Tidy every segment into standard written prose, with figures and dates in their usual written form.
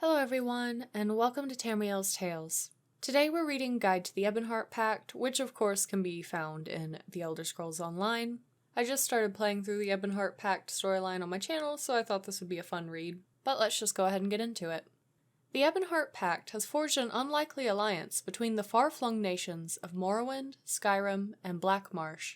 Hello everyone, and welcome to Tamriel's Tales. Today we're reading Guide to the Ebonheart Pact, which of course can be found in The Elder Scrolls Online. I just started playing through the Ebonheart Pact storyline on my channel, so I thought this would be a fun read. But let's just go ahead and get into it. The Ebonheart Pact has forged an unlikely alliance between the far-flung nations of Morrowind, Skyrim, and Blackmarsh,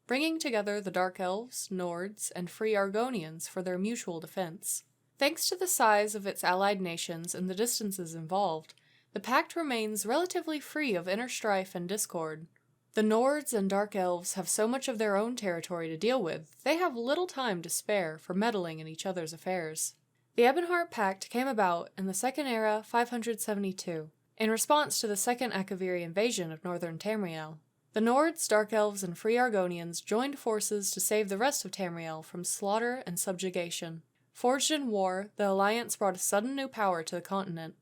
bringing together the Dark Elves, Nords, and free Argonians for their mutual defense. Thanks to the size of its allied nations and the distances involved, the Pact remains relatively free of inner strife and discord. The Nords and Dark Elves have so much of their own territory to deal with, they have little time to spare for meddling in each other's affairs. The Ebonheart Pact came about in the Second Era 572, in response to the Second Akaviri invasion of northern Tamriel. The Nords, Dark Elves, and Free Argonians joined forces to save the rest of Tamriel from slaughter and subjugation. Forged in war, the alliance brought a sudden new power to the continent.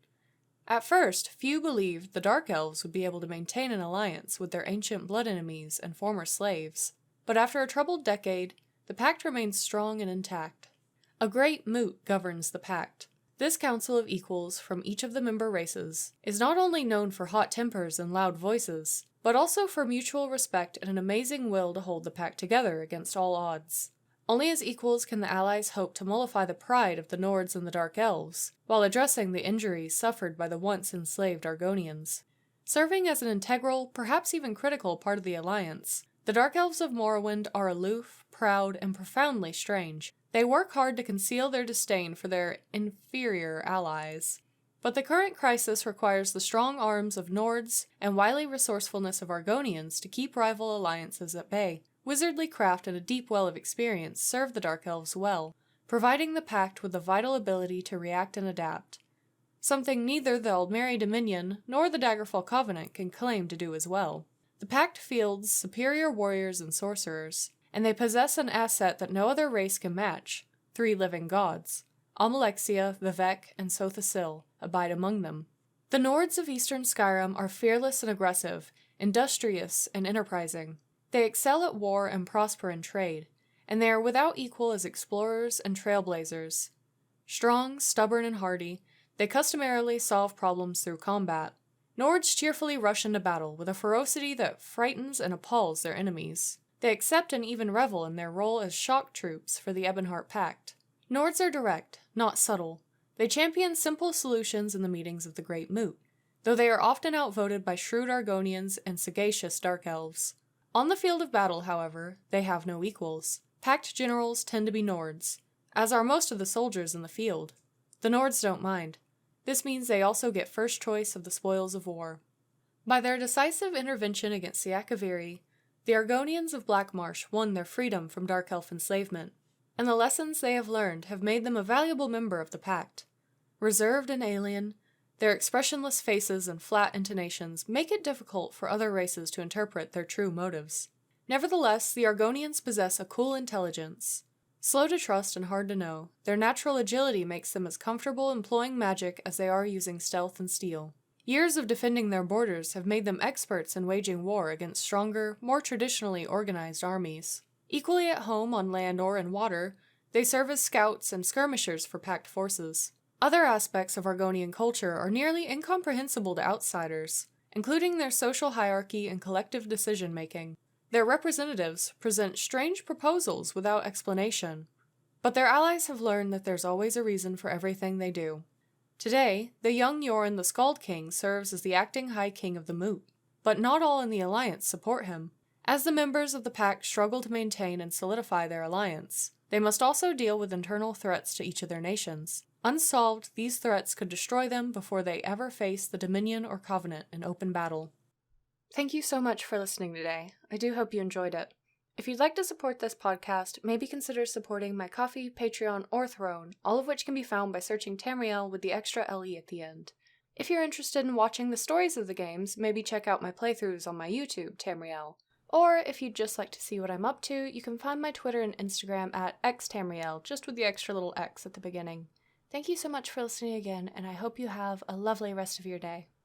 At first, few believed the Dark Elves would be able to maintain an alliance with their ancient blood enemies and former slaves, but after a troubled decade, the Pact remains strong and intact. A great moot governs the Pact. This council of equals from each of the member races is not only known for hot tempers and loud voices, but also for mutual respect and an amazing will to hold the Pact together against all odds. Only as equals can the allies hope to mollify the pride of the Nords and the Dark Elves, while addressing the injuries suffered by the once enslaved Argonians. Serving as an integral, perhaps even critical part of the alliance, the Dark Elves of Morrowind are aloof, proud, and profoundly strange. They work hard to conceal their disdain for their inferior allies. But the current crisis requires the strong arms of Nords and wily resourcefulness of Argonians to keep rival alliances at bay. Wizardly craft and a deep well of experience serve the Dark Elves well, providing the Pact with the vital ability to react and adapt. Something neither the Aldmeri Dominion nor the Daggerfall Covenant can claim to do as well. The Pact fields superior warriors and sorcerers, and they possess an asset that no other race can match: 3 living gods. Almalexia, Vivec, and Sothasil abide among them. The Nords of Eastern Skyrim are fearless and aggressive, industrious and enterprising. They excel at war and prosper in trade, and they are without equal as explorers and trailblazers. Strong, stubborn, and hardy, they customarily solve problems through combat. Nords cheerfully rush into battle with a ferocity that frightens and appalls their enemies. They accept and even revel in their role as shock troops for the Ebonheart Pact. Nords are direct, not subtle. They champion simple solutions in the meetings of the Great Moot, though they are often outvoted by shrewd Argonians and sagacious Dark Elves. On the field of battle, however, they have no equals. Pact generals tend to be Nords, as are most of the soldiers in the field. The Nords don't mind. This means they also get first choice of the spoils of war. By their decisive intervention against the Akaviri, the Argonians of Blackmarsh won their freedom from Dark Elf enslavement, and the lessons they have learned have made them a valuable member of the Pact. Reserved and alien, their expressionless faces and flat intonations make it difficult for other races to interpret their true motives. Nevertheless, the Argonians possess a cool intelligence. Slow to trust and hard to know, their natural agility makes them as comfortable employing magic as they are using stealth and steel. Years of defending their borders have made them experts in waging war against stronger, more traditionally organized armies. Equally at home on land or in water, they serve as scouts and skirmishers for Pact forces. Other aspects of Argonian culture are nearly incomprehensible to outsiders, including their social hierarchy and collective decision-making. Their representatives present strange proposals without explanation, but their allies have learned that there's always a reason for everything they do. Today, the young Yoren the Skald King serves as the acting High King of the Moot, but not all in the Alliance support him. As the members of the Pact struggle to maintain and solidify their alliance, they must also deal with internal threats to each of their nations. Unsolved, these threats could destroy them before they ever face the Dominion or Covenant in open battle. Thank you so much for listening today. I do hope you enjoyed it. If you'd like to support this podcast, maybe consider supporting my Ko-fi, Patreon, or Throne, all of which can be found by searching Tamriel with the extra LE at the end. If you're interested in watching the stories of the games, maybe check out my playthroughs on my YouTube, Tamriel. Or if you'd just like to see what I'm up to, you can find my Twitter and Instagram at xtamriel, just with the extra little X at the beginning. Thank you so much for listening again, and I hope you have a lovely rest of your day.